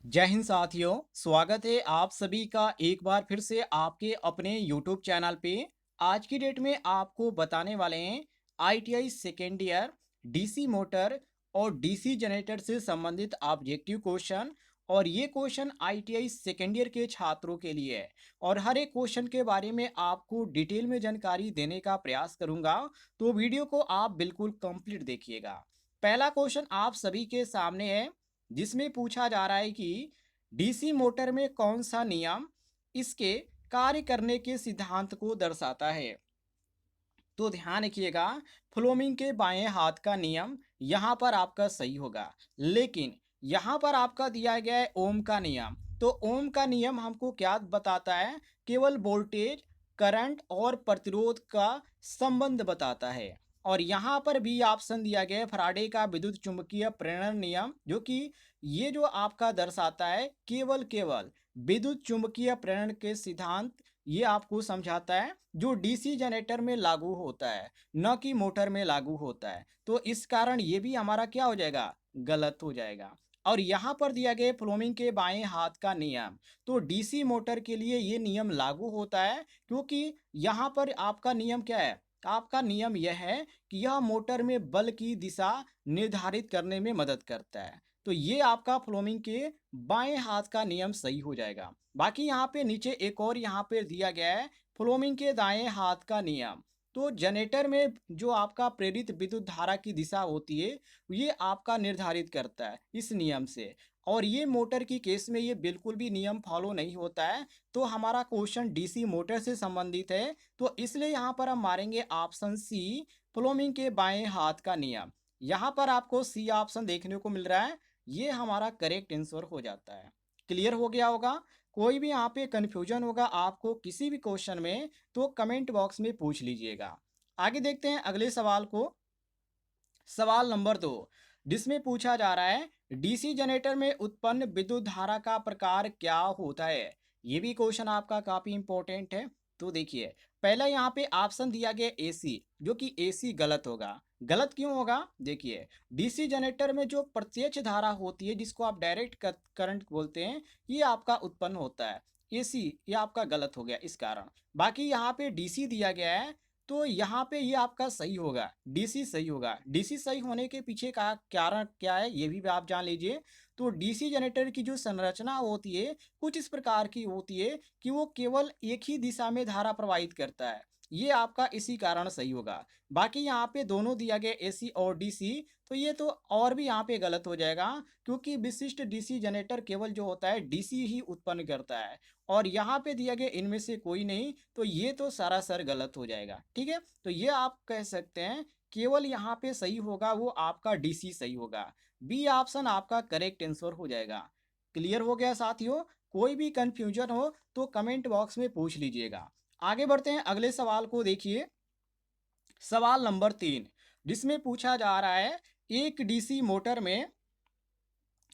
जय हिंद साथियों। स्वागत है आप सभी का एक बार फिर से आपके अपने YouTube चैनल पे। आज की डेट में आपको बताने वाले हैं ITI second year DC motor और डीसी जनरेटर से संबंधित ऑब्जेक्टिव क्वेश्चन। और ये क्वेश्चन ITI सेकेंड ईयर के छात्रों के लिए है और हर एक क्वेश्चन के बारे में आपको डिटेल में जानकारी देने का प्रयास करूंगा। तो वीडियो को आप बिल्कुल कंप्लीट देखिएगा। पहला क्वेश्चन आप सभी के सामने है, जिसमें पूछा जा रहा है कि डीसी मोटर में कौन सा नियम इसके कार्य करने के सिद्धांत को दर्शाता है। तो ध्यान रखिएगा, फ्लोमिंग के बाएं हाथ का नियम यहाँ पर आपका सही होगा, लेकिन यहाँ पर आपका दिया गया है ओम का नियम। तो ओम का नियम हमको क्या बताता है? केवल वोल्टेज, करंट और प्रतिरोध का संबंध बताता है। और यहाँ पर भी ऑप्शन दिया गया है फराडे का विद्युत चुंबकीय प्रेरण नियम, जो कि ये जो आपका दर्शाता है केवल केवल विद्युत चुंबकीय प्रेरण के सिद्धांत, ये आपको समझाता है जो डीसी जनरेटर में लागू होता है, न कि मोटर में लागू होता है। तो इस कारण ये भी हमारा क्या हो जाएगा? गलत हो जाएगा। और यहाँ पर दिया गया फ्लोमिंग के बाएं हाथ का नियम, तो डीसी मोटर के लिए ये नियम लागू होता है, क्योंकि यहाँ पर आपका नियम क्या है? आपका नियम यह है कि यह मोटर में बल की दिशा निर्धारित करने में मदद करता है। तो ये आपका फ्लोमिंग के बाएं हाथ का नियम सही हो जाएगा। बाकी यहाँ पे नीचे एक और यहाँ पे दिया गया है फ्लोमिंग के दाएं हाथ का नियम। तो जनरेटर में जो आपका प्रेरित विद्युत धारा की दिशा होती है, ये आपका निर्धारित करता है इस नियम से। और ये मोटर की केस में ये बिल्कुल भी नियम फॉलो नहीं होता है। तो हमारा क्वेश्चन डीसी मोटर से संबंधित है, तो इसलिए यहाँ पर हम मारेंगे ऑप्शन सी, फ्लोमिंग के बाएं हाथ का नियम। यहाँ पर आपको सी ऑप्शन देखने को मिल रहा है, ये हमारा करेक्ट आंसर हो जाता है। क्लियर हो गया होगा? कोई भी यहाँ पे कन्फ्यूजन होगा आपको किसी भी क्वेश्चन में, तो कमेंट बॉक्स में पूछ लीजिएगा। आगे देखते हैं अगले सवाल को। सवाल नंबर 2, जिसमें पूछा जा रहा है डीसी जनरेटर में उत्पन्न विद्युत धारा का प्रकार क्या होता है। ये भी क्वेश्चन आपका काफी इंपॉर्टेंट है। तो देखिए, पहला यहाँ पे ऑप्शन दिया गया एसी, जो कि एसी गलत होगा। गलत क्यों होगा? देखिए, डीसी जनरेटर में जो प्रत्यक्ष धारा होती है, जिसको आप डायरेक्ट करंट बोलते हैं, ये आपका उत्पन्न होता है। एसी ये आपका गलत हो गया इस कारण। बाकी यहाँ पे डीसी दिया गया है, तो यहाँ पे ये आपका सही होगा, डीसी सही होगा। डीसी सही होने के पीछे का कारण क्या है, ये भी आप जान लीजिए। तो डीसी जनरेटर की जो संरचना होती है कुछ इस प्रकार की होती है कि वो केवल एक ही दिशा में धारा प्रवाहित करता है, ये आपका इसी कारण सही होगा। बाकी यहाँ पे दोनों दिया गया एसी और डीसी, तो ये तो और भी यहाँ पे गलत हो जाएगा, क्योंकि विशिष्ट डीसी जनरेटर केवल जो होता है डीसी ही उत्पन्न करता है, और यहाँ पे दिया गया इनमें से कोई नहीं। तो ये तो सरासर गलत हो जाएगा। ठीक है, तो ये आप कह सकते हैं केवल यहाँ पे सही होगा वो आपका डीसी सही होगा। बी ऑप्शन आपका करेक्ट आंसर हो जाएगा। क्लियर हो गया साथियों? कोई भी कंफ्यूजन हो तो कमेंट बॉक्स में पूछ लीजिएगा। आगे बढ़ते हैं अगले सवाल को। देखिए, सवाल नंबर 3, जिसमें पूछा जा रहा है एक डीसी मोटर में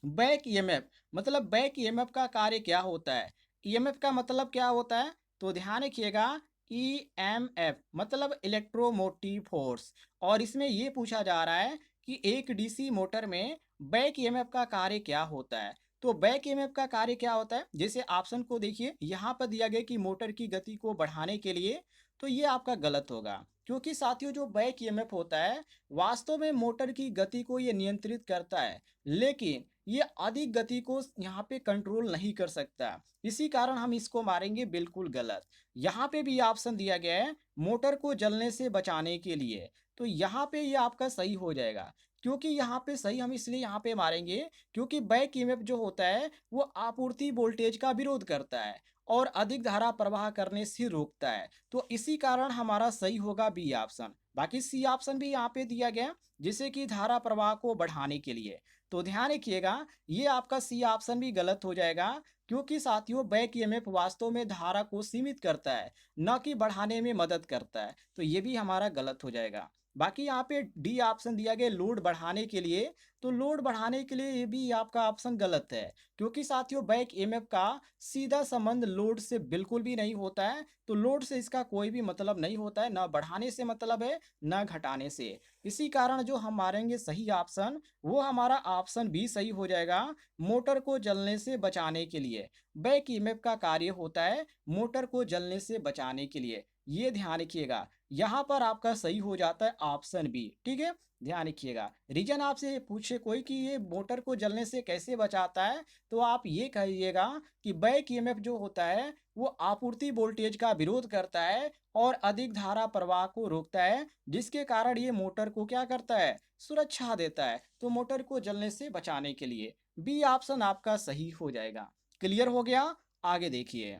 बैक ईएमएफ, मतलब बैक ईएमएफ का कार्य क्या होता है? ईएमएफ का मतलब क्या होता है? तो ध्यान रखिएगा, ईएमएफ मतलब इलेक्ट्रोमोटिव फोर्स। और इसमें यह पूछा जा रहा है कि एक डीसी मोटर में बैक ईएमएफ का कार्य क्या होता है। तो बैक ईएमएफ का कार्य क्या होता है, जैसे ऑप्शन को देखिए, यहाँ पर दिया गया कि मोटर की गति को बढ़ाने के लिए, तो ये आपका गलत होगा। क्योंकि साथियों, जो बैक ईएमएफ होता है वास्तव में मोटर की गति को ये नियंत्रित करता है, लेकिन ये अधिक गति को यहाँ पे कंट्रोल नहीं कर सकता। इसी कारण हम इसको मारेंगे बिल्कुल गलत। यहाँ पे भी ऑप्शन दिया गया है मोटर को जलने से बचाने के लिए, तो यहाँ पे ये आपका सही हो जाएगा। क्योंकि यहाँ पे सही हम इसलिए यहाँ पे मारेंगे क्योंकि बैक ईएमएफ जो होता है वो आपूर्ति वोल्टेज का विरोध करता है और अधिक धारा प्रवाह करने से रोकता है। तो इसी कारण हमारा सही होगा बी ऑप्शन। बाकी सी ऑप्शन भी यहाँ पे दिया गया, जिससे कि धारा प्रवाह को बढ़ाने के लिए। तो ध्यान रखिएगा, ये आपका सी ऑप्शन भी गलत हो जाएगा, क्योंकि साथियों बैक ईएमएफ वास्तव में धारा को सीमित करता है, न कि बढ़ाने में मदद करता है। तो ये भी हमारा गलत हो जाएगा। बाकी यहाँ पे डी ऑप्शन दिया गया लोड बढ़ाने के लिए, तो लोड बढ़ाने के लिए ये भी आपका ऑप्शन गलत है, क्योंकि साथियों बैक ईएमएफ का सीधा संबंध लोड से बिल्कुल भी नहीं होता है। तो लोड से इसका कोई भी मतलब नहीं होता है, ना बढ़ाने से मतलब है ना घटाने से। इसी कारण जो हम मारेंगे सही ऑप्शन, वो हमारा ऑप्शन बी सही हो जाएगा, मोटर को जलने से बचाने के लिए। बैक ईएमएफ का कार्य होता है मोटर को जलने से बचाने के लिए, ये ध्यान रखिएगा। यहाँ पर आपका सही हो जाता है ऑप्शन बी, ठीक है। ध्यान रखिएगा, रीजन आपसे पूछे कोई कि ये मोटर को जलने से कैसे बचाता है, तो आप ये कहिएगा कि बैक ईएमएफ जो होता है वो आपूर्ति वोल्टेज का विरोध करता है और अधिक धारा प्रवाह को रोकता है, जिसके कारण ये मोटर को क्या करता है, सुरक्षा देता है, तो मोटर को जलने से बचाने के लिए बी ऑप्शन आपका सही हो जाएगा। क्लियर हो गया? आगे देखिए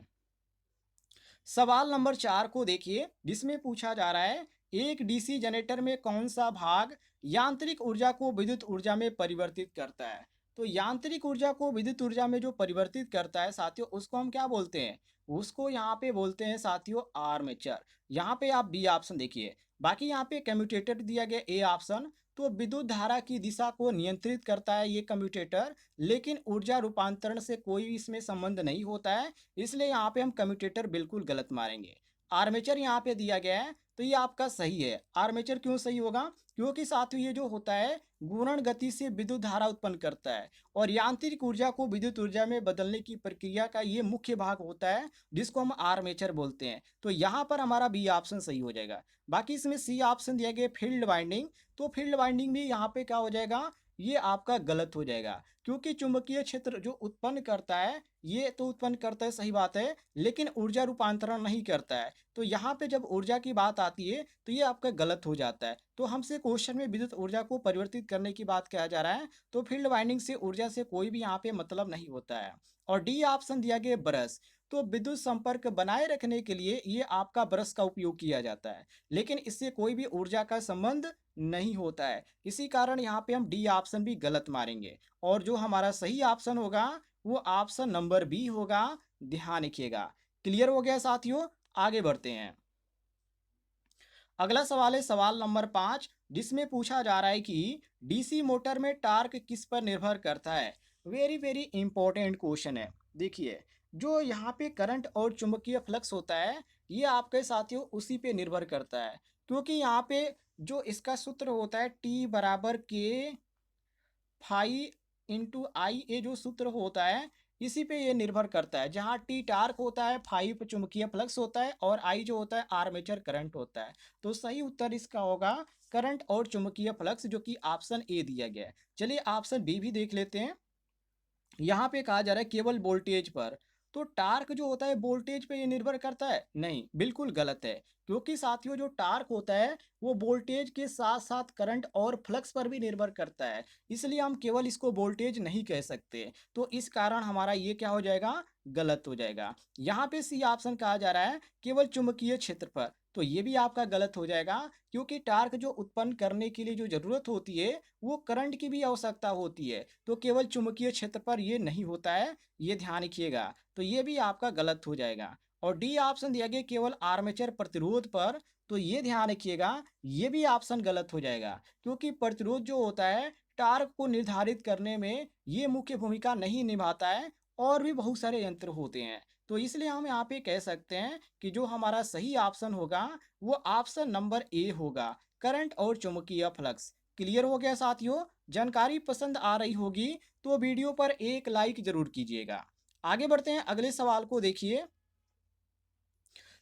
सवाल नंबर 4 को देखिए, जिसमें पूछा जा रहा है एक डीसी जनरेटर में कौन सा भाग यांत्रिक ऊर्जा को विद्युत ऊर्जा में परिवर्तित करता है। तो यांत्रिक ऊर्जा को विद्युत ऊर्जा में जो परिवर्तित करता है साथियों, उसको हम क्या बोलते हैं, उसको यहाँ पे बोलते हैं साथियों आर्मेचर। यहाँ पे आप बी ऑप्शन देखिए। बाकी यहाँ पे कम्यूटेटर दिया गया ए ऑप्शन, तो विद्युत धारा की दिशा को नियंत्रित करता है ये कम्यूटेटर, लेकिन ऊर्जा रूपांतरण से कोई इसमें संबंध नहीं होता है, इसलिए यहाँ पे हम कम्यूटेटर बिल्कुल गलत मारेंगे। आर्मेचर यहाँ पे दिया गया है, तो ये आपका सही है। आर्मेचर क्यों सही होगा, क्योंकि साथियों ये जो होता है घूर्णन गति से विद्युत धारा उत्पन्न करता है और यांत्रिक ऊर्जा को विद्युत ऊर्जा में बदलने की प्रक्रिया का ये मुख्य भाग होता है, जिसको हम आर्मेचर बोलते हैं। तो यहाँ पर हमारा बी ऑप्शन सही हो जाएगा। बाकी इसमें सी ऑप्शन दिया गया फील्ड वाइंडिंग, तो फील्ड वाइंडिंग भी यहाँ पे क्या हो जाएगा, ये आपका गलत हो जाएगा, क्योंकि चुंबकीय क्षेत्र जो उत्पन्न करता है, ये तो उत्पन्न करता है सही बात है, लेकिन ऊर्जा रूपांतरण नहीं करता है। तो यहाँ पे जब ऊर्जा की बात आती है तो ये आपका गलत हो जाता है। तो हमसे क्वेश्चन में विद्युत ऊर्जा को परिवर्तित करने की बात किया जा रहा है, तो फील्ड वाइंडिंग से ऊर्जा से कोई भी यहाँ पे मतलब नहीं होता है। और डी ऑप्शन दिया गया ब्रश, तो विद्युत संपर्क बनाए रखने के लिए ये आपका ब्रश का उपयोग किया जाता है, लेकिन इससे कोई भी ऊर्जा का संबंध नहीं होता है। इसी कारण यहाँ पे हम डी ऑप्शन भी गलत मारेंगे और जो हमारा सही ऑप्शन होगा वो ऑप्शन नंबर बी होगा। ध्यान रखिएगा। क्लियर हो गया साथियों? आगे बढ़ते हैं। अगला सवाल है सवाल नंबर 5, जिसमें पूछा जा रहा है कि डीसी मोटर में टार्क किस पर निर्भर करता है। वेरी वेरी इंपॉर्टेंट क्वेश्चन है। देखिए जो यहाँ पे करंट और चुंबकीय फ्लक्स होता है, ये आपके साथियों उसी पे निर्भर करता है, क्योंकि यहाँ पे जो इसका सूत्र होता है टी बराबर के फाई इंटू आई, ये जो सूत्र होता है इसी पे ये निर्भर करता है, जहाँ टी टार्क होता है, फाइव चुंबकीय फ्लक्स होता है और आई जो होता है आर्मेचर करंट होता है। तो सही उत्तर इसका होगा करंट और चुंबकीय फ्लक्स, जो कि ऑप्शन ए दिया गया है। चलिए ऑप्शन बी भी देख लेते हैं। यहाँ पे कहा जा रहा है केवल वोल्टेज पर, तो टार्क जो होता है वोल्टेज पे ये निर्भर करता है, नहीं, बिल्कुल गलत है। क्योंकि साथियों जो टार्क होता है वो वोल्टेज के साथ साथ करंट और फ्लक्स पर भी निर्भर करता है, इसलिए हम केवल इसको वोल्टेज नहीं कह सकते। तो इस कारण हमारा ये क्या हो जाएगा, गलत हो जाएगा। यहाँ पे सी ऑप्शन कहा जा रहा है केवल चुंबकीय क्षेत्र पर, तो ये भी आपका गलत हो जाएगा, क्योंकि टार्क जो उत्पन्न करने के लिए जो जरूरत होती है वो करंट की भी आवश्यकता होती है, तो केवल चुंबकीय क्षेत्र पर ये नहीं होता है, ये ध्यान रखिएगा। तो ये भी आपका गलत हो जाएगा। और डी ऑप्शन दिया गया केवल आर्मेचर प्रतिरोध पर, तो ये ध्यान रखिएगा, ये भी ऑप्शन गलत हो जाएगा, क्योंकि प्रतिरोध जो होता है टार्क को निर्धारित करने में ये मुख्य भूमिका नहीं निभाता है, और भी बहुत सारे यंत्र होते हैं। तो इसलिए हम यहाँ पे कह सकते हैं कि जो हमारा सही ऑप्शन होगा वो ऑप्शन नंबर ए होगा, करंट और चुंबकीय फ्लक्स। क्लियर हो गया साथियों? जानकारी पसंद आ रही होगी तो वीडियो पर एक लाइक जरूर कीजिएगा। आगे बढ़ते हैं, अगले सवाल को देखिए।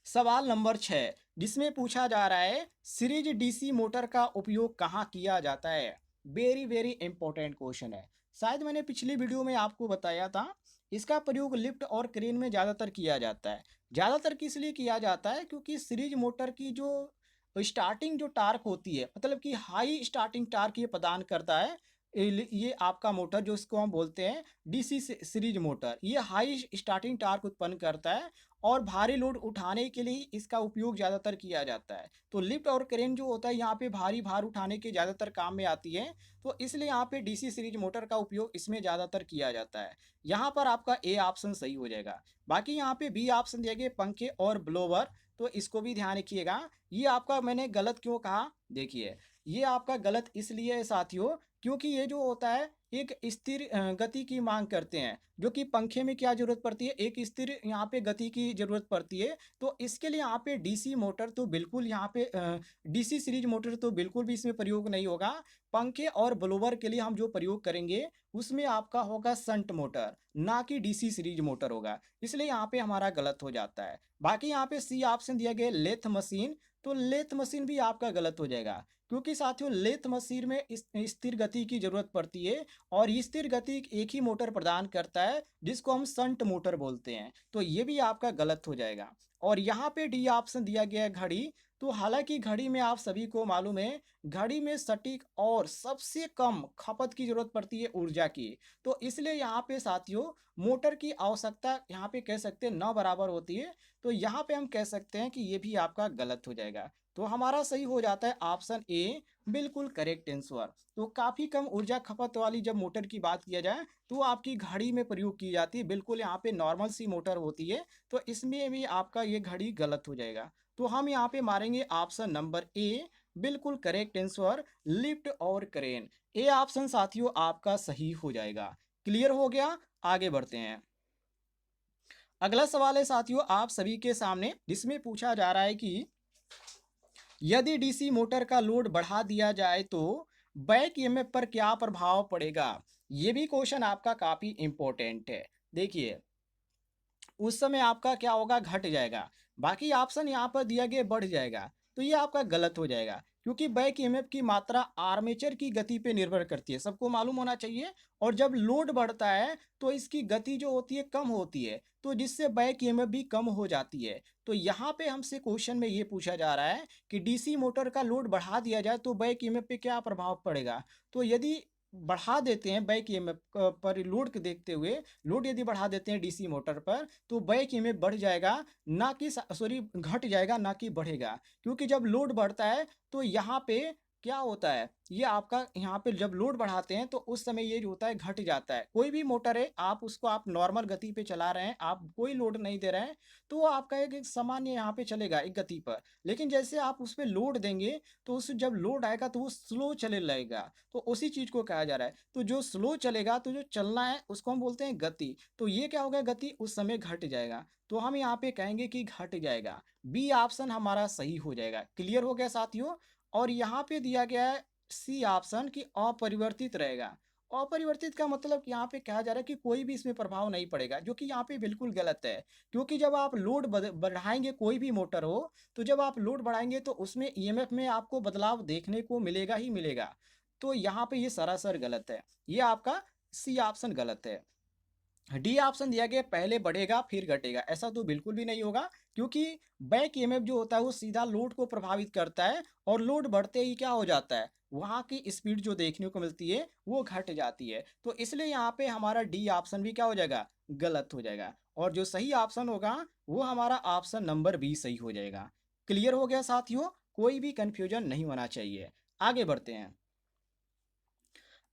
सवाल नंबर 6, जिसमें पूछा जा रहा है सीरीज डीसी मोटर का उपयोग कहाँ किया जाता है। वेरी वेरी इंपॉर्टेंट क्वेश्चन है। शायद मैंने पिछली वीडियो में आपको बताया था, इसका प्रयोग लिफ्ट और क्रेन में ज़्यादातर किया जाता है। ज़्यादातर किस लिए किया जाता है, क्योंकि सीरीज मोटर की जो स्टार्टिंग जो टार्क होती है, मतलब कि हाई स्टार्टिंग टार्क ये प्रदान करता है। ये आपका मोटर जो इसको हम बोलते हैं डीसी सीरीज मोटर, ये हाई स्टार्टिंग टार्क उत्पन्न करता है और भारी लोड उठाने के लिए इसका उपयोग ज़्यादातर किया जाता है। तो लिफ्ट और क्रेन जो होता है यहाँ पे भारी भार उठाने के ज़्यादातर काम में आती है, तो इसलिए यहाँ पे डीसी सीरीज मोटर का उपयोग इसमें ज़्यादातर किया जाता है। यहाँ पर आपका ए ऑप्शन सही हो जाएगा। बाकी यहाँ पे बी ऑप्शन दिया गया पंखे और ब्लोवर, तो इसको भी ध्यान रखिएगा। ये आपका मैंने गलत क्यों कहा? देखिए, ये आपका गलत इसलिए है साथियों, क्योंकि ये जो होता है एक स्थिर गति की मांग करते हैं, जो कि पंखे में क्या ज़रूरत पड़ती है, एक स्थिर यहाँ पे गति की ज़रूरत पड़ती है। तो इसके लिए यहाँ पे डीसी मोटर तो बिल्कुल यहाँ पे डीसी सीरीज मोटर तो बिल्कुल भी इसमें प्रयोग नहीं होगा। पंखे और ब्लोवर के लिए हम जो प्रयोग करेंगे, उसमें आपका होगा शंट मोटर, ना कि डीसी सीरीज मोटर होगा। इसलिए यहाँ पे हमारा गलत हो जाता है। बाकी यहाँ पे सी ऑप्शन दिया गया है लेथ मशीन, तो लेथ मशीन भी आपका गलत हो जाएगा, क्योंकि साथियों लेथ मशीन में स्थिर गति की जरूरत पड़ती है, और ये स्थिर गति एक ही मोटर प्रदान करता है, जिसको हम शंट मोटर बोलते हैं। तो ये भी आपका गलत हो जाएगा। और यहाँ पे डी ऑप्शन दिया गया है घड़ी। तो हालांकि घड़ी में आप सभी को मालूम है, घड़ी में सटीक और सबसे कम खपत की जरूरत पड़ती है ऊर्जा की। तो इसलिए यहाँ पे साथियों मोटर की आवश्यकता यहाँ पे कह सकते हैं न बराबर होती है। तो यहाँ पे हम कह सकते हैं कि ये भी आपका गलत हो जाएगा। तो हमारा सही हो जाता है ऑप्शन ए, बिल्कुल करेक्ट आंसर। तो काफ़ी कम ऊर्जा खपत वाली जब मोटर की बात किया जाए, तो आपकी घड़ी में प्रयोग की जाती है। बिल्कुल यहाँ पे नॉर्मल सी मोटर होती है, तो इसमें भी आपका ये घड़ी गलत हो जाएगा। तो हम यहाँ पे मारेंगे ऑप्शन नंबर ए, बिल्कुल करेक्ट आंसर, लिफ्ट और क्रेन। ए ऑप्शन साथियों आपका सही हो जाएगा। क्लियर हो गया? आगे बढ़ते हैं। अगला सवाल है साथियों आप सभी के सामने, जिसमें पूछा जा रहा है कि यदि डीसी मोटर का लोड बढ़ा दिया जाए तो बैक ईएमएफ पर क्या प्रभाव पड़ेगा? ये भी क्वेश्चन आपका काफी इंपॉर्टेंट है। देखिए, उस समय आपका क्या होगा, घट जाएगा। बाकी ऑप्शन यहाँ पर दिया गया बढ़ जाएगा, तो ये आपका गलत हो जाएगा, क्योंकि बैक ईएमएफ की मात्रा आर्मेचर की गति पे निर्भर करती है, सबको मालूम होना चाहिए। और जब लोड बढ़ता है तो इसकी गति जो होती है कम होती है, तो जिससे बैक ईएमएफ भी कम हो जाती है। तो यहाँ पे हमसे क्वेश्चन में ये पूछा जा रहा है कि डीसी मोटर का लोड बढ़ा दिया जाए तो बैक ईएमएफ पे क्या प्रभाव पड़ेगा। तो यदि बढ़ा देते हैं बैक ईएमएफ पर लोड के देखते हुए, लोड यदि बढ़ा देते हैं डीसी मोटर पर, तो बैक ईएमएफ बढ़ जाएगा, ना कि सॉरी घट जाएगा, ना कि बढ़ेगा। क्योंकि जब लोड बढ़ता है तो यहाँ पे क्या होता है, ये आपका यहाँ पे जब लोड बढ़ाते हैं तो उस समय ये जो होता है घट जाता है। कोई भी मोटर है, आप उसको आप नॉर्मल गति पे चला रहे हैं, आप कोई लोड नहीं दे रहे हैं, तो वो आपका एक सामान्य यहाँ पे चलेगा एक गति पर। लेकिन जैसे आप उस पर लोड देंगे, तो उस जब लोड आएगा तो वो स्लो चले लगेगा। तो उसी चीज को कहा जा रहा है, तो जो स्लो चलेगा, तो जो चलना है उसको हम बोलते हैं गति। तो ये क्या होगा, गति उस समय घट जाएगा। तो हम यहाँ पे कहेंगे कि घट जाएगा। बी ऑप्शन हमारा सही हो जाएगा। क्लियर हो गया साथियों? और यहाँ पे दिया गया है सी ऑप्शन की अपरिवर्तित रहेगा। अपरिवर्तित का मतलब यहाँ पे कहा जा रहा है कि कोई भी इसमें प्रभाव नहीं पड़ेगा, जो कि यहाँ पे बिल्कुल गलत है। क्योंकि जब आप लोड बढ़ाएंगे, कोई भी मोटर हो, तो जब आप लोड बढ़ाएंगे तो उसमें ईएमएफ में आपको बदलाव देखने को मिलेगा ही मिलेगा। तो यहाँ पे ये सरासर गलत है, ये आपका सी ऑप्शन गलत है। डी ऑप्शन दिया गया पहले बढ़ेगा फिर घटेगा, ऐसा तो बिल्कुल भी नहीं होगा। क्योंकि बैक ईएमएफ जो होता है वो सीधा लोड को प्रभावित करता है, और लोड बढ़ते ही क्या हो जाता है, वहां की स्पीड जो देखने को मिलती है वो घट जाती है। तो इसलिए यहाँ पे हमारा डी ऑप्शन भी क्या हो जाएगा, गलत हो जाएगा। और जो सही ऑप्शन होगा वो हमारा ऑप्शन नंबर बी सही हो जाएगा। क्लियर हो गया साथियों? कोई भी कंफ्यूजन नहीं होना चाहिए। आगे बढ़ते हैं।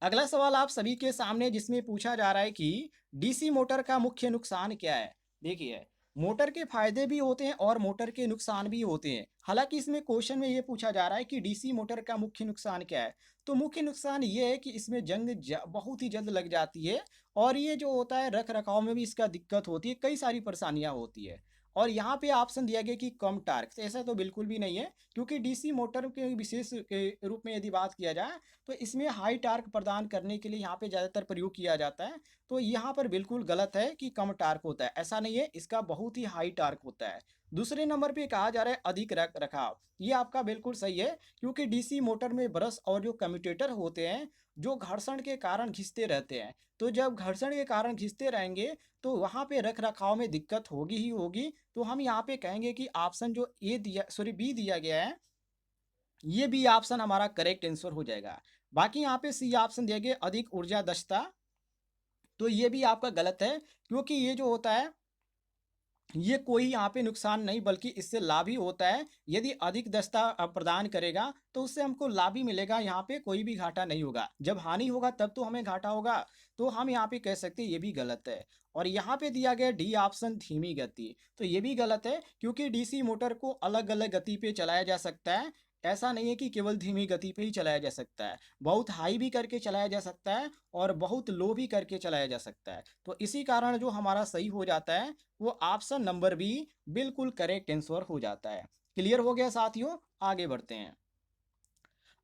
अगला सवाल आप सभी के सामने, जिसमें पूछा जा रहा है कि डीसी मोटर का मुख्य नुकसान क्या है। देखिए, मोटर के फायदे भी होते हैं और मोटर के नुकसान भी होते हैं। हालांकि इसमें क्वेश्चन में ये पूछा जा रहा है कि डीसी मोटर का मुख्य नुकसान क्या है। तो मुख्य नुकसान ये है कि इसमें जंग बहुत ही जल्द लग जाती है, और ये जो होता है रख रखाव में भी इसका दिक्कत होती है, कई सारी परेशानियां होती है। और यहाँ पे ऑप्शन दिया गया कि कम टार्क, तो ऐसा तो बिल्कुल भी नहीं है। क्योंकि डीसी मोटर के विशेष के रूप में यदि बात किया जाए, तो इसमें हाई टार्क प्रदान करने के लिए यहाँ पे ज़्यादातर प्रयोग किया जाता है। तो यहाँ पर बिल्कुल गलत है कि कम टार्क होता है, ऐसा नहीं है, इसका बहुत ही हाई टार्क होता है। दूसरे नंबर पे कहा जा रहा है अधिक रख रखाव, ये आपका बिल्कुल सही है। क्योंकि डीसी मोटर में ब्रश और जो कम्यूटेटर होते हैं, जो घर्षण के कारण घिसते रहते हैं। तो जब घर्षण के कारण घिसते रहेंगे, तो वहाँ पे रख रखाव में दिक्कत होगी ही होगी। तो हम यहाँ पे कहेंगे कि ऑप्शन जो ए दिया, सॉरी बी दिया गया है, ये बी ऑप्शन हमारा करेक्ट आंसर हो जाएगा। बाकी यहाँ पे सी ऑप्शन दिया गया अधिक ऊर्जा दक्षता, तो ये भी आपका गलत है। क्योंकि ये जो होता है ये कोई यहाँ पे नुकसान नहीं बल्कि इससे लाभ ही होता है। यदि अधिक दस्ता प्रदान करेगा तो उससे हमको लाभ ही मिलेगा, यहाँ पे कोई भी घाटा नहीं होगा। जब हानि होगा तब तो हमें घाटा होगा, तो हम यहाँ पे कह सकते हैं ये भी गलत है। और यहाँ पे दिया गया डी ऑप्शन धीमी गति, तो ये भी गलत है क्योंकि डीसी मोटर को अलग-अलग गति पे चलाया जा सकता है। ऐसा नहीं है कि केवल धीमी गति पे ही चलाया जा सकता है, बहुत हाई भी करके चलाया जा सकता है और बहुत लो भी करके चलाया जा सकता है। तो इसी कारण जो हमारा सही हो जाता है वो ऑप्शन नंबर बी बिल्कुल करेक्ट आंसर हो जाता है। क्लियर हो गया साथियों? आगे बढ़ते हैं।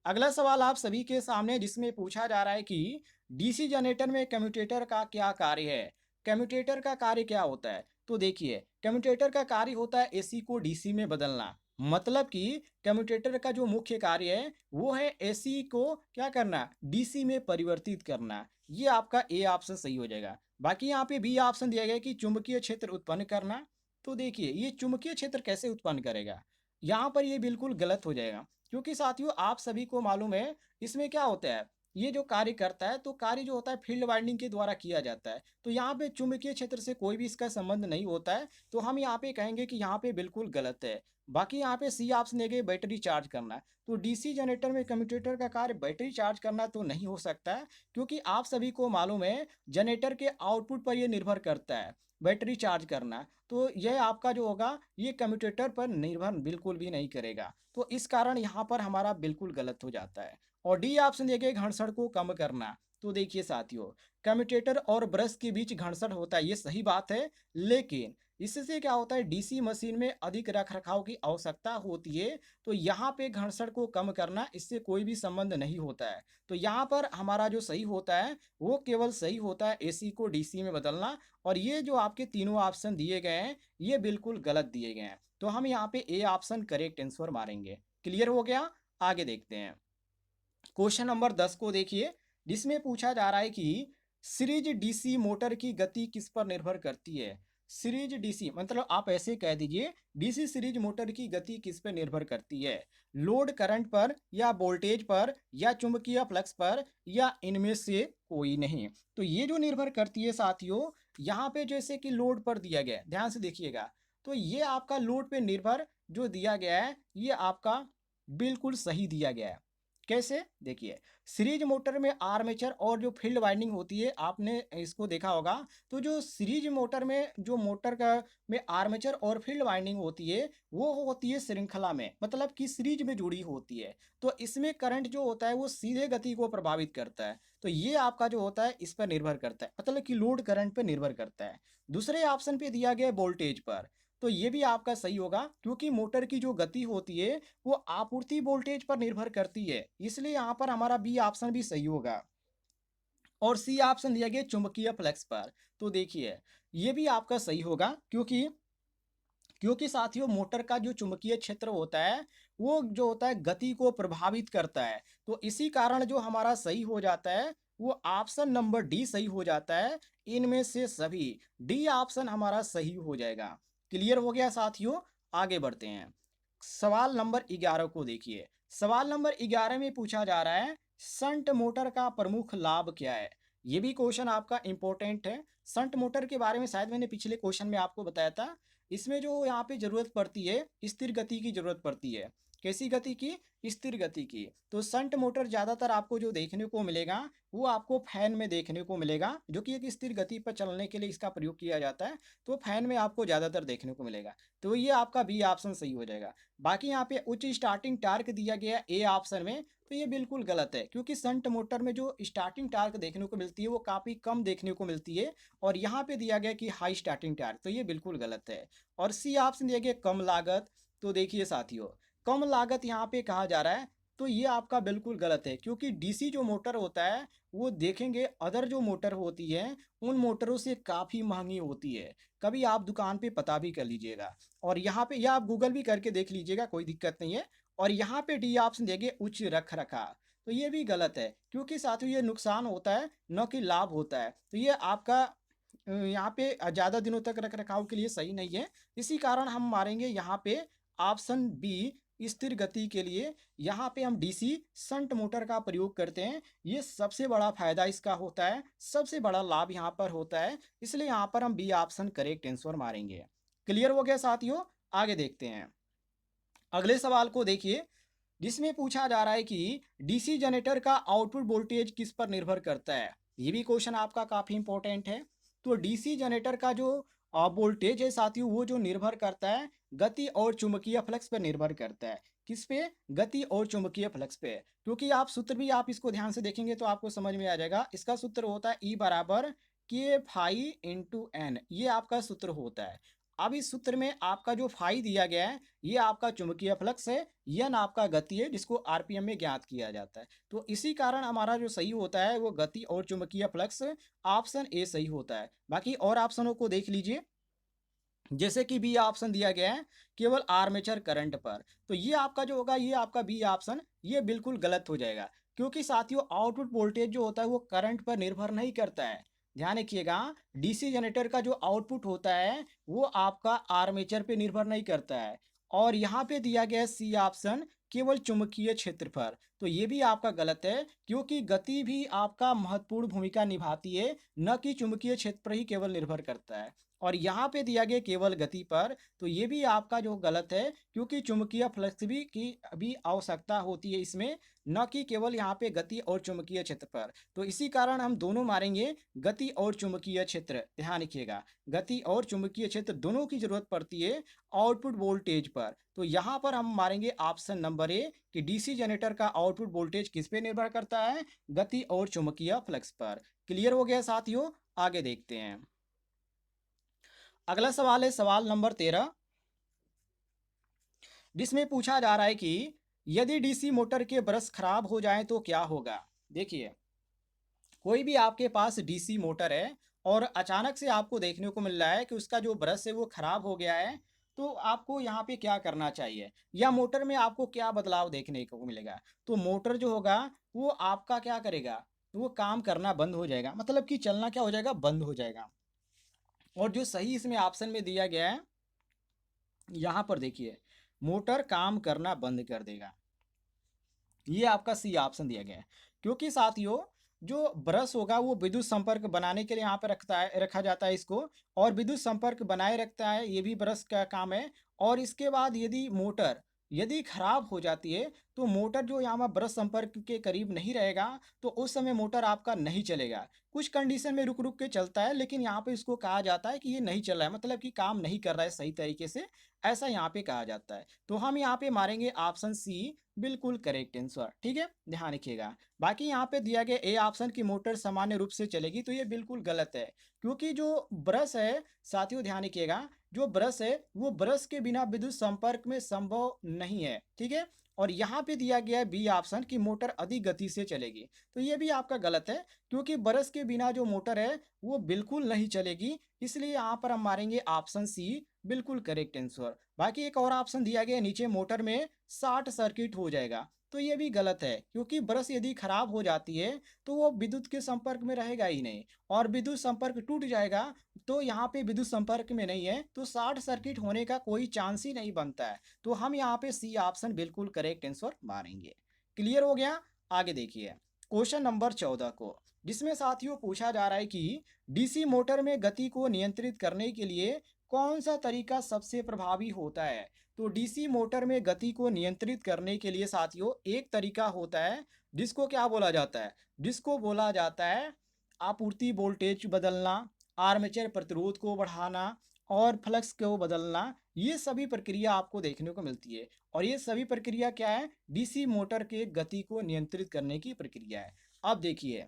अगला सवाल आप सभी के सामने जिसमें पूछा जा रहा है कि डीसी जनरेटर में कम्यूटेटर का क्या कार्य है? कम्यूटेटर का कार्य क्या होता है? तो देखिए, कम्यूटेटर का कार्य होता है एसी को डीसी में बदलना। मतलब कि कम्यूटेटर का जो मुख्य कार्य है वो है एसी को क्या करना, डीसी में परिवर्तित करना। ये आपका ए ऑप्शन सही हो जाएगा। बाकी यहाँ पे बी ऑप्शन दिया गया है कि चुंबकीय क्षेत्र उत्पन्न करना। तो देखिए, ये चुंबकीय क्षेत्र कैसे उत्पन्न करेगा? यहाँ पर ये बिल्कुल गलत हो जाएगा, क्योंकि साथियों आप सभी को मालूम है इसमें क्या होता है, ये जो कार्य करता है तो कार्य जो होता है फील्ड वाइंडिंग के द्वारा किया जाता है। तो यहाँ पे चुंबकीय क्षेत्र से कोई भी इसका संबंध नहीं होता है, तो हम यहाँ पे कहेंगे कि यहाँ पे बिल्कुल गलत है। बाकी यहाँ पे सी ऑप्शन देंगे बैटरी चार्ज करना। तो डीसी जनरेटर में कम्यूटेटर का कार्य बैटरी चार्ज करना तो नहीं हो सकता है, क्योंकि आप सभी को मालूम है जनरेटर के आउटपुट पर यह निर्भर करता है बैटरी चार्ज करना। तो यह आपका जो होगा ये कम्यूटेटर पर निर्भर बिल्कुल भी नहीं करेगा। तो इस कारण यहाँ पर हमारा बिल्कुल गलत हो जाता है। और डी ऑप्शन देखिए घर्षण को कम करना। तो देखिए साथियों, कम्यूटेटर और ब्रश के बीच घर्षण होता है, ये सही बात है, लेकिन इससे क्या होता है डीसी मशीन में अधिक रखरखाव की आवश्यकता होती है। तो यहाँ पे घर्षण को कम करना इससे कोई भी संबंध नहीं होता है। तो यहाँ पर हमारा जो सही होता है वो केवल सही होता है एसी को डीसी में बदलना। और ये जो आपके तीनों ऑप्शन दिए गए हैं ये बिल्कुल गलत दिए गए हैं। तो हम यहाँ पे ए ऑप्शन करेक्ट आंसर मारेंगे। क्लियर हो गया? आगे देखते हैं। क्वेश्चन नंबर 10 को देखिए, जिसमें पूछा जा रहा है कि सीरीज डीसी मोटर की गति किस पर निर्भर करती है? सीरीज डीसी मतलब आप ऐसे कह दीजिए डीसी सीरीज मोटर की गति किस पर निर्भर करती है? लोड करंट पर या वोल्टेज पर या चुंबकीय फ्लक्स पर या इनमें से कोई नहीं। तो ये जो निर्भर करती है साथियों, यहाँ पे जैसे कि लोड पर दिया गया है, ध्यान से देखिएगा। तो ये आपका लोड पे निर्भर जो दिया गया है ये आपका बिल्कुल सही दिया गया है। कैसे? देखिए, सीरीज मोटर में आर्मेचर और जो फील्ड वाइंडिंग होती है आपने इसको देखा होगा। तो जो सीरीज मोटर में जो मोटर का में आर्मेचर और फील्ड वाइंडिंग होती है वो होती है श्रृंखला में, मतलब कि सीरीज में जुड़ी होती है। तो इसमें करंट जो होता है वो सीधे गति को प्रभावित करता है। तो ये आपका जो होता है इस पर निर्भर करता है, मतलब कि लोड करंट पर निर्भर करता है। दूसरे ऑप्शन पे दिया गया है वोल्टेज पर। तो ये भी आपका सही होगा, क्योंकि मोटर की जो गति होती है वो आपूर्ति वोल्टेज पर निर्भर करती है, इसलिए यहाँ पर हमारा बी ऑप्शन भी सही होगा। और सी ऑप्शन दिया गया चुंबकीय फ्लक्स पर। तो देखिए, ये भी आपका सही होगा, क्योंकि क्योंकि साथियों मोटर का जो चुंबकीय क्षेत्र होता है वो जो होता है गति को प्रभावित करता है। तो इसी कारण जो हमारा सही हो जाता है वो ऑप्शन नंबर डी सही हो जाता है। इनमें से सभी डी ऑप्शन हमारा सही हो जाएगा। क्लियर हो गया साथियों? आगे बढ़ते हैं। सवाल नंबर 11 को देखिए। सवाल नंबर 11 में पूछा जा रहा है शंट मोटर का प्रमुख लाभ क्या है? ये भी क्वेश्चन आपका इंपॉर्टेंट है। शंट मोटर के बारे में शायद मैंने पिछले क्वेश्चन में आपको बताया था। इसमें जो यहाँ पे ज़रूरत पड़ती है स्थिर गति की ज़रूरत पड़ती है। कैसी गति की? स्थिर गति की। तो शंट मोटर ज़्यादातर आपको जो देखने को मिलेगा वो आपको फैन में देखने को मिलेगा, जो कि एक स्थिर गति पर चलने के लिए इसका प्रयोग किया जाता है। तो फैन में आपको ज़्यादातर देखने को मिलेगा। तो ये आपका बी ऑप्शन सही हो जाएगा। बाकी यहाँ पे उच्च स्टार्टिंग टार्क दिया गया ए ऑप्शन में, तो ये बिल्कुल गलत है, क्योंकि शंट मोटर में जो स्टार्टिंग टार्क देखने को मिलती है वो काफ़ी कम देखने को मिलती है। और यहाँ पे दिया गया कि हाई स्टार्टिंग टार्क, तो ये बिल्कुल गलत है। और सी ऑप्शन दिया गया कम लागत। तो देखिए साथियों, कम लागत यहाँ पे कहा जा रहा है, तो ये आपका बिल्कुल गलत है, क्योंकि डीसी जो मोटर होता है वो देखेंगे अदर जो मोटर होती है उन मोटरों से काफ़ी महंगी होती है। कभी आप दुकान पे पता भी कर लीजिएगा, और यहाँ पे या आप गूगल भी करके देख लीजिएगा, कोई दिक्कत नहीं है। और यहाँ पे डी ऑप्शन देंगे उच्च रख रखाव। तो ये भी गलत है, क्योंकि साथियों ये नुकसान होता है न कि लाभ होता है। तो ये आपका यहाँ पे ज़्यादा दिनों तक रख रखाव के लिए सही नहीं है। इसी कारण हम मारेंगे यहाँ पे ऑप्शन बी स्थिर गति के लिए। यहाँ पे हम डीसी शंट मोटर का प्रयोग करते हैं, ये सबसे बड़ा फायदा इसका होता है, सबसे बड़ा लाभ यहाँ पर होता है, इसलिए यहाँ पर हम बी ऑप्शन करेक्ट आंसर मारेंगे। क्लियर हो गया साथियों? आगे देखते हैं। अगले सवाल को देखिए, जिसमें पूछा जा रहा है कि डीसी जनरेटर का आउटपुट वोल्टेज किस पर निर्भर करता है। ये भी क्वेश्चन आपका काफ़ी इंपॉर्टेंट है। तो डीसी जनरेटर का जो वोल्टेज है साथियों, वो जो निर्भर करता है गति और चुंबकीय फ्लक्स पर निर्भर करता है। किस पे? गति और चुंबकीय फ्लक्स पे। क्योंकि आप सूत्र भी आप इसको ध्यान से देखेंगे तो आपको समझ में आ जाएगा। इसका सूत्र होता है ई बराबर के फाई इंटू एन, ये आपका सूत्र होता है। अब इस सूत्र में आपका जो फाई दिया गया है, ये आपका चुंबकीय फ्लक्स है, यन आपका गति है, जिसको आरपीएम में ज्ञात किया जाता है। तो इसी कारण हमारा जो सही होता है वो गति और चुंबकीय फ्लक्स, ऑप्शन ए सही होता है। बाकी और ऑप्शनों को देख लीजिए। जैसे कि बी ऑप्शन दिया गया है केवल आर्मेचर करंट पर, तो ये आपका जो होगा, ये आपका बी ऑप्शन, ये बिल्कुल गलत हो जाएगा। क्योंकि साथियों आउटपुट वोल्टेज जो होता है वो करंट पर निर्भर नहीं करता है। ध्यान रखिएगा, डीसी जनरेटर का जो आउटपुट होता है वो आपका आर्मेचर पे निर्भर नहीं करता है। और यहाँ पे दिया गया है सी ऑप्शन, केवल चुंबकीय क्षेत्र पर, तो ये भी आपका गलत है। क्योंकि गति भी आपका महत्वपूर्ण भूमिका निभाती है, न कि चुंबकीय क्षेत्र पर ही केवल निर्भर करता है। और यहाँ पे दिया गया केवल गति पर, तो ये भी आपका जो गलत है। क्योंकि चुंबकीय फ्लक्स भी आवश्यकता होती है इसमें, न कि केवल यहाँ पे गति और चुंबकीय क्षेत्र पर। तो इसी कारण हम दोनों मारेंगे, गति और चुंबकीय क्षेत्र। ध्यान रखिएगा, गति और चुंबकीय क्षेत्र दोनों की जरूरत पड़ती है आउटपुट वोल्टेज पर। तो यहाँ पर हम मारेंगे ऑप्शन नंबर ए कि डीसी जनरेटर का आउटपुट वोल्टेज किस पे निर्भर करता है? गति और चुंबकीय फ्लक्स पर। क्लियर हो गया साथियों? आगे देखते हैं। अगला सवाल है सवाल नंबर 13, जिसमें पूछा जा रहा है कि यदि डीसी मोटर के ब्रश खराब हो जाए तो क्या होगा। देखिए, कोई भी आपके पास डीसी मोटर है और अचानक से आपको देखने को मिल रहा है कि उसका जो ब्रश है वो खराब हो गया है, तो आपको यहाँ पे क्या करना चाहिए, या मोटर में आपको क्या बदलाव देखने को मिलेगा। तो मोटर जो होगा वो आपका क्या करेगा, वो काम करना बंद हो जाएगा, मतलब कि चलना क्या हो जाएगा, बंद हो जाएगा। और जो सही इसमें ऑप्शन में दिया गया है, यहाँ पर देखिए, मोटर काम करना बंद कर देगा, ये आपका सी ऑप्शन दिया गया है। क्योंकि साथियों जो ब्रश होगा वो विद्युत संपर्क बनाने के लिए यहाँ पे रखा जाता है इसको, और विद्युत संपर्क बनाए रखता है, ये भी ब्रश का काम है। और इसके बाद यदि मोटर यदि खराब हो जाती है, तो मोटर जो यहाँ पर ब्रश संपर्क के करीब नहीं रहेगा, तो उस समय मोटर आपका नहीं चलेगा। कुछ कंडीशन में रुक रुक के चलता है, लेकिन यहाँ पे इसको कहा जाता है कि ये नहीं चल रहा है, मतलब कि काम नहीं कर रहा है सही तरीके से, ऐसा यहाँ पे कहा जाता है। तो हम यहाँ पे मारेंगे ऑप्शन सी, बिल्कुल करेक्ट आंसर। ठीक है, ध्यान रखिएगा। बाकी यहाँ पे दिया गया ए ऑप्शन की मोटर सामान्य रूप से चलेगी, तो ये बिल्कुल गलत है। क्योंकि जो ब्रश है साथियों, ध्यान रखिएगा, जो ब्रश है वो ब्रश के बिना विद्युत संपर्क में संभव नहीं है। ठीक है, और यहाँ पे दिया गया है बी ऑप्शन की मोटर अधिक गति से चलेगी, तो ये भी आपका गलत है। क्योंकि ब्रश के बिना जो मोटर है वो बिल्कुल नहीं चलेगी, इसलिए यहाँ पर हम मारेंगे ऑप्शन सी, बिल्कुल करेक्ट आंसर। बाकी एक और ऑप्शन दिया गया है नीचे, मोटर में शॉर्ट सर्किट हो जाएगा, तो ये भी गलत है। क्योंकि ब्रश यदि खराब हो जाती है तो वो विद्युत के संपर्क में रहेगा ही नहीं, और विद्युत संपर्क टूट जाएगा, तो यहाँ पे विद्युत संपर्क में नहीं है, तो शॉर्ट सर्किट होने का कोई चांस ही नहीं बनता है। तो हम यहाँ पे सी ऑप्शन बिल्कुल करेक्ट आंसर मारेंगे। क्लियर हो गया? आगे देखिए क्वेश्चन नंबर 14 को, जिसमें साथियों पूछा जा रहा है कि डीसी मोटर में गति को नियंत्रित करने के लिए कौन सा तरीका सबसे प्रभावी होता है। तो डीसी मोटर में गति को नियंत्रित करने के लिए साथियों एक तरीका होता है, जिसको क्या बोला जाता है, जिसको बोला जाता है आपूर्ति वोल्टेज बदलना, आर्मेचर प्रतिरोध को बढ़ाना, और फ्लक्स को बदलना। ये सभी प्रक्रिया आपको देखने को मिलती है, और ये सभी प्रक्रिया क्या है, डीसी मोटर के गति को नियंत्रित करने की प्रक्रिया है। अब देखिए,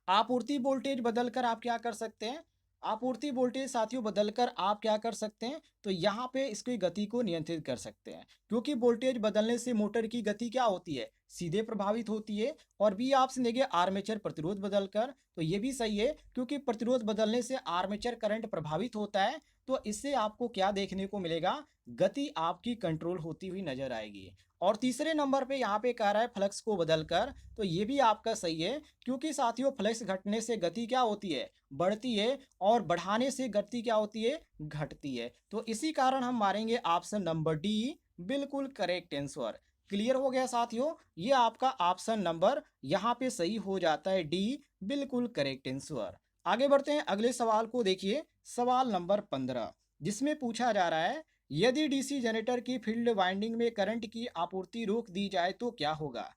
आपूर्ति वोल्टेज बदलकर आप क्या कर सकते हैं, आपूर्ति वोल्टेज साथियों बदलकर आप क्या कर सकते हैं, तो यहाँ पे इसकी गति को नियंत्रित कर सकते हैं। क्योंकि वोल्टेज बदलने से मोटर की गति क्या होती है, सीधे प्रभावित होती है। और बी ऑप्शन देंगे आर्मेचर प्रतिरोध बदलकर, तो ये भी सही है। क्योंकि प्रतिरोध बदलने से आर्मेचर करंट प्रभावित होता है, तो इससे आपको क्या देखने को मिलेगा, गति आपकी कंट्रोल होती हुई नजर आएगी। और तीसरे नंबर पे यहाँ पे कह रहा है फ्लक्स को बदलकर, तो ये भी आपका सही है। क्योंकि साथियों फ्लक्स घटने से गति क्या होती है, बढ़ती है, और बढ़ाने से गति क्या होती है, घटती है। तो इसी कारण हम मारेंगे ऑप्शन नंबर डी, बिल्कुल करेक्ट आंसर। क्लियर हो गया साथियों? ये आपका ऑप्शन नंबर यहाँ पे सही हो जाता है, डी, बिल्कुल करेक्ट आंसर। आगे बढ़ते हैं अगले सवाल को देखिए, सवाल नंबर 15, जिसमें पूछा जा रहा है यदि डीसी जनरेटर की फील्ड वाइंडिंग में करंट की आपूर्ति रोक दी जाए तो क्या होगा।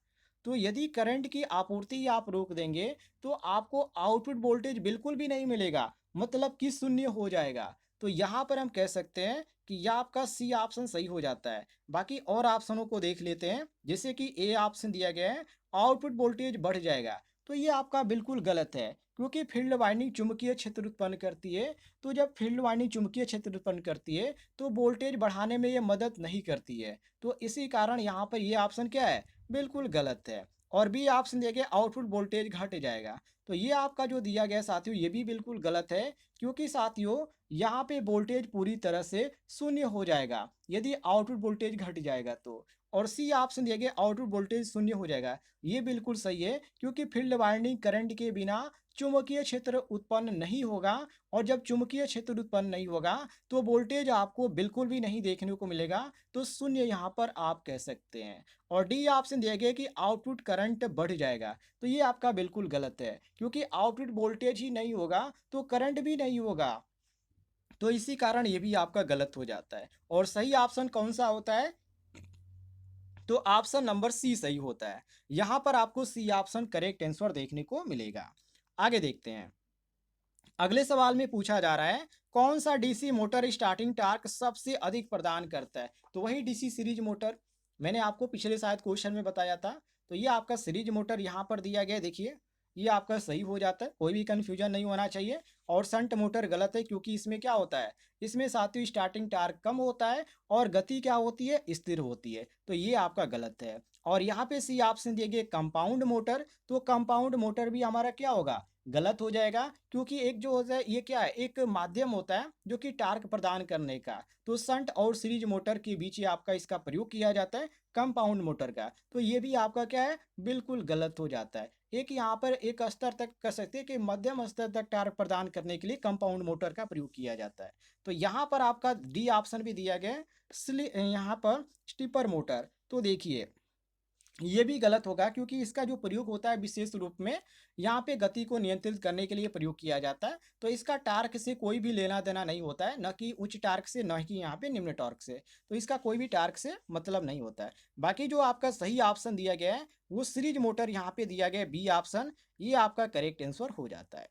तो यदि करंट की आपूर्ति आप रोक देंगे तो आपको आउटपुट वोल्टेज बिल्कुल भी नहीं मिलेगा, मतलब कि शून्य हो जाएगा। तो यहाँ पर हम कह सकते हैं कि यह आपका सी ऑप्शन सही हो जाता है। बाकी और ऑप्शनों को देख लेते हैं, जैसे कि ए ऑप्शन दिया गया है आउटपुट वोल्टेज बढ़ जाएगा। तो ये आपका बिल्कुल गलत है, क्योंकि फील्ड वाइंडिंग चुंबकीय क्षेत्र उत्पन्न करती है। तो जब फील्ड वाइंडिंग चुंबकीय क्षेत्र उत्पन्न करती है तो वोल्टेज बढ़ाने में ये मदद नहीं करती है। तो इसी कारण यहाँ पर ये ऑप्शन क्या है, बिल्कुल गलत है। और बी ऑप्शन दिया गया आउटपुट वोल्टेज घट जाएगा। तो ये आपका जो दिया गया साथियों ये भी बिल्कुल गलत है, क्योंकि साथियों यहाँ पे वोल्टेज पूरी तरह से शून्य हो जाएगा यदि आउटपुट वोल्टेज घट जाएगा तो। और सी ऑप्शन दिया गया आउटपुट वोल्टेज शून्य हो जाएगा, ये बिल्कुल सही है, क्योंकि फील्ड वाइंडिंग करंट के बिना चुंबकीय क्षेत्र उत्पन्न नहीं होगा। और जब चुंबकीय क्षेत्र उत्पन्न नहीं होगा तो वोल्टेज आपको बिल्कुल भी नहीं देखने को मिलेगा। तो शून्य यहाँ पर आप कह सकते हैं। और डी ऑप्शन दिया गया कि आउटपुट करंट बढ़ जाएगा। तो ये आपका बिल्कुल गलत है, क्योंकि आउटपुट वोल्टेज ही नहीं होगा तो करंट भी नहीं होगा। तो इसी कारण ये भी आपका गलत हो जाता है। और सही ऑप्शन कौन सा होता है, तो ऑप्शन नंबर सी सही होता है। यहाँ पर आपको सी ऑप्शन करेक्ट आंसर देखने को मिलेगा। आगे देखते हैं। अगले सवाल में पूछा जा रहा है कौन सा डीसी मोटर स्टार्टिंग टार्क सबसे अधिक प्रदान करता है। तो वही डीसी सीरीज मोटर, मैंने आपको पिछले शायद क्वेश्चन में बताया था। तो ये आपका सीरीज मोटर यहाँ पर दिया गया है, देखिए ये आपका सही हो जाता है, कोई भी कंफ्यूजन नहीं होना चाहिए। और शंट मोटर गलत है, क्योंकि इसमें क्या होता है, इसमें साथियों स्टार्टिंग टार्क कम होता है और गति क्या होती है, स्थिर होती है। तो ये आपका गलत है। और यहाँ पे सी ऑप्शन दिए गए कंपाउंड मोटर, तो कंपाउंड मोटर भी हमारा क्या होगा, गलत हो जाएगा, क्योंकि एक जो होता है ये क्या है, एक माध्यम होता है जो कि टार्क प्रदान करने का। तो शंट और सीरीज मोटर के बीच ही आपका इसका प्रयोग किया जाता है कंपाउंड मोटर का। तो ये भी आपका क्या है, बिल्कुल गलत हो जाता है। एक यहाँ पर एक स्तर तक कर सकते हैं कि मध्यम स्तर तक टार्क प्रदान करने के लिए कंपाउंड मोटर का प्रयोग किया जाता है। तो यहाँ पर आपका डी ऑप्शन भी दिया गया है यहाँ पर स्टीपर मोटर। तो देखिए ये भी गलत होगा, क्योंकि इसका जो प्रयोग होता है विशेष रूप में यहाँ पे गति को नियंत्रित करने के लिए प्रयोग किया जाता है। तो इसका टार्क से कोई भी लेना देना नहीं होता है, न कि उच्च टार्क से, न कि यहाँ पे निम्न टार्क से। तो इसका कोई भी टार्क से मतलब नहीं होता है। बाकी जो आपका सही ऑप्शन दिया गया है वो सीरीज मोटर यहाँ पे दिया गया है, बी ऑप्शन, ये आपका करेक्ट आंसर हो जाता है।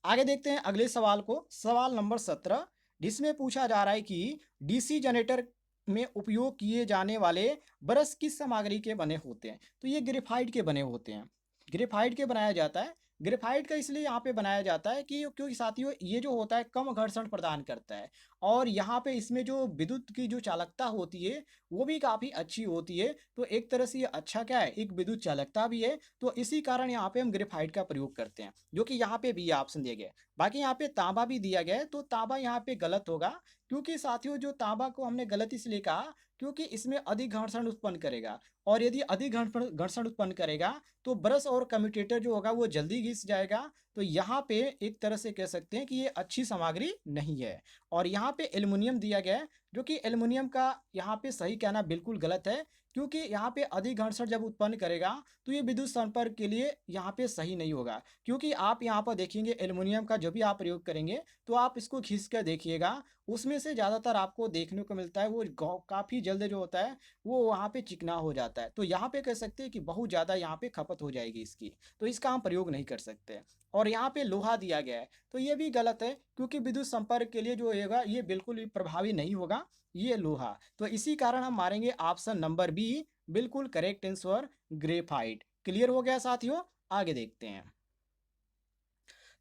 आगे देखते हैं अगले सवाल को, सवाल नंबर 17, जिसमें पूछा जा रहा है कि डीसी जनरेटर में उपयोग किए जाने वाले ब्रश किस सामग्री के बने होते हैं। तो ये ग्रेफाइट के बने होते हैं, ग्रेफाइट के बनाया जाता है। ग्रेफाइट का इसलिए यहाँ पे बनाया जाता है कि क्योंकि साथियों ये जो होता है कम घर्षण प्रदान करता है। और यहाँ पे इसमें जो विद्युत की जो चालकता होती है वो भी काफ़ी अच्छी होती है। तो एक तरह से ये अच्छा क्या है, एक विद्युत चालकता भी है। तो इसी कारण यहाँ पे हम ग्रेफाइट का प्रयोग करते हैं, जो कि यहाँ पे बी ऑप्शन दिया गया है। बाकी यहाँ पे तांबा भी दिया गया है, तो तांबा यहाँ पे गलत होगा, क्योंकि साथियों जो तांबा को हमने गलत इसलिए कहा क्योंकि इसमें अधिक घर्षण उत्पन्न करेगा। और यदि अधिक घर्षण उत्पन्न करेगा तो ब्रश और कम्यूटेटर जो होगा वो जल्दी घिस जाएगा। तो यहाँ पे एक तरह से कह सकते हैं कि ये अच्छी सामग्री नहीं है। और यहाँ पे एल्युमिनियम दिया गया है, जो कि एल्युमिनियम का यहाँ पे सही कहना बिल्कुल गलत है, क्योंकि यहाँ पे अधिक घर्षण जब उत्पन्न करेगा तो ये विद्युत संपर्क के लिए यहाँ पे सही नहीं होगा। क्योंकि आप यहाँ पर देखेंगे एल्युमिनियम का जो भी आप प्रयोग करेंगे तो आप इसको खींच कर देखिएगा, उसमें से ज़्यादातर आपको देखने को मिलता है वो काफ़ी जल्द जो होता है वो वहाँ पे चिकना हो जाता है। तो यहाँ पे कह सकते हैं कि बहुत ज़्यादा यहाँ पे खपत हो जाएगी इसकी, तो इसका हम प्रयोग नहीं कर सकते। और यहाँ पे लोहा दिया गया है, तो ये भी गलत है, क्योंकि विद्युत संपर्क के लिए जो होगा ये बिल्कुल भी प्रभावी नहीं होगा, ये लोहा। तो इसी कारण हम मारेंगे ऑप्शन नंबर बी, बिल्कुल करेक्ट आंसर ग्रेफाइट। क्लियर हो गया साथियों। आगे देखते हैं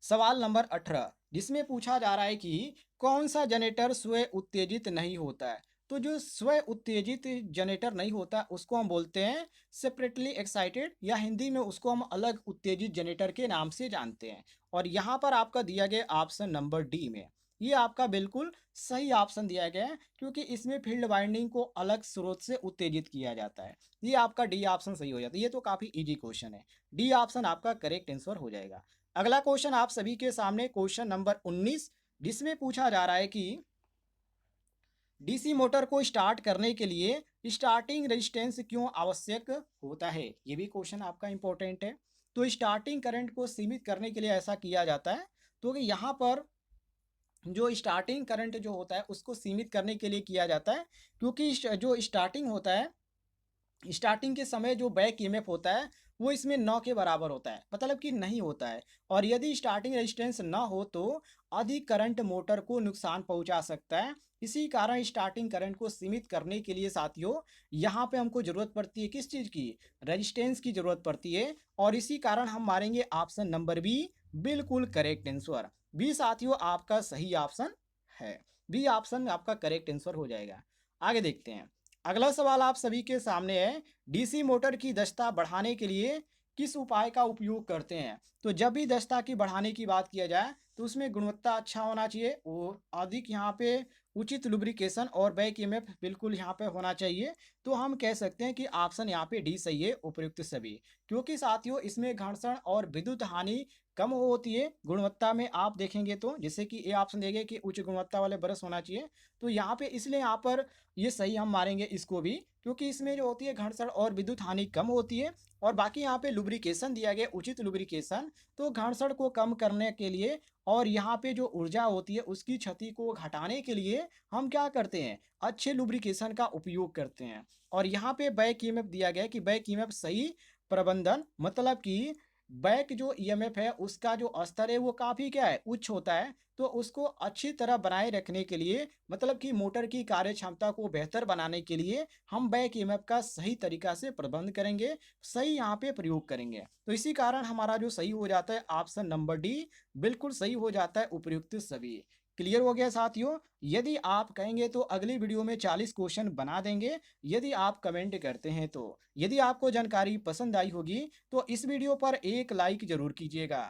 सवाल नंबर 18, जिसमें पूछा जा रहा है कि कौन सा जनरेटर स्वयं उत्तेजित नहीं होता है। तो जो स्वयं उत्तेजित जनरेटर नहीं होता उसको हम बोलते हैं सेपरेटली एक्साइटेड, या हिंदी में उसको हम अलग उत्तेजित जनरेटर के नाम से जानते हैं। और यहाँ पर आपका दिया गया ऑप्शन नंबर डी में ये आपका बिल्कुल सही ऑप्शन दिया गया है, क्योंकि इसमें फील्ड वाइंडिंग को अलग स्रोत से उत्तेजित किया जाता है। ये आपका डी ऑप्शन सही हो जाता है। ये तो काफ़ी इजी क्वेश्चन है, डी ऑप्शन आपका करेक्ट आंसर हो जाएगा। अगला क्वेश्चन आप सभी के सामने क्वेश्चन नंबर 19, जिसमें पूछा जा रहा है कि डीसी मोटर को स्टार्ट करने के लिए स्टार्टिंग रेजिस्टेंस क्यों आवश्यक होता है। ये भी क्वेश्चन आपका इंपॉर्टेंट है। तो स्टार्टिंग करंट को सीमित करने के लिए ऐसा किया जाता है, तो कि यहाँ पर जो स्टार्टिंग करंट जो होता है उसको सीमित करने के लिए किया जाता है, क्योंकि जो स्टार्टिंग होता है, स्टार्टिंग के समय जो बैक ईएमएफ होता है वो इसमें 9 के बराबर होता है, मतलब कि नहीं होता है। और यदि स्टार्टिंग रेजिस्टेंस ना हो तो अधिक करंट मोटर को नुकसान पहुंचा सकता है। इसी कारण स्टार्टिंग करंट को सीमित करने के लिए साथियों यहाँ पे हमको ज़रूरत पड़ती है किस चीज़ की, रेजिस्टेंस की ज़रूरत पड़ती है। और इसी कारण हम मारेंगे ऑप्शन नंबर बी, बिल्कुल करेक्ट आंसर। बी साथियों आपका सही ऑप्शन है। बी ऑप्शन आपका करेक्ट आंसर हो जाएगा। आगे देखते हैं। अगला सवाल आप सभी के सामने है, डीसी मोटर की दक्षता बढ़ाने के लिए किस उपाय का उपयोग करते हैं? तो जब भी दक्षता की बढ़ाने की बात किया जाए तो उसमें गुणवत्ता अच्छा होना चाहिए और अधिक यहाँ पे उचित लुब्रिकेशन और बैक ईएमएफ बिल्कुल यहाँ पे होना चाहिए। तो हम कह सकते हैं कि ऑप्शन यहाँ पे डी सही है, उपयुक्त सभी। क्योंकि साथियों इसमें घर्षण और विद्युत हानि कम होती है गुणवत्ता में। आप देखेंगे तो जैसे कि ये ऑप्शन देंगे कि उच्च गुणवत्ता वाले ब्रश होना चाहिए, तो यहाँ पे इसलिए यहाँ पर ये सही हम मारेंगे इसको भी, क्योंकि इसमें जो होती है घर्षण और विद्युत हानि कम होती है। और बाकी यहाँ पे लुब्रिकेशन दिया गया, उचित लुब्रिकेशन, तो घर्षण को कम करने के लिए और यहाँ पे जो ऊर्जा होती है उसकी क्षति को घटाने के लिए हम क्या करते हैं, अच्छे लुब्रिकेशन का उपयोग करते हैं। और यहाँ पे बैक ईएमएफ दिया गया है कि बैक ईएमएफ सही प्रबंधन, मतलब कि बैक जो ईएमएफ है उसका जो स्तर है वो काफ़ी क्या है, उच्च होता है। तो उसको अच्छी तरह बनाए रखने के लिए, मतलब कि मोटर की कार्य क्षमता को बेहतर बनाने के लिए हम बैक ईएमएफ का सही तरीका से प्रबंध करेंगे, सही यहाँ पे प्रयोग करेंगे। तो इसी कारण हमारा जो सही हो जाता है ऑप्शन नंबर डी, बिल्कुल सही हो जाता है, उपयुक्त सभी। क्लियर हो गया साथियों? यदि आप कहेंगे तो अगली वीडियो में 40 क्वेश्चन बना देंगे, यदि आप कमेंट करते हैं तो। यदि आपको जानकारी पसंद आई होगी तो इस वीडियो पर एक लाइक जरूर कीजिएगा।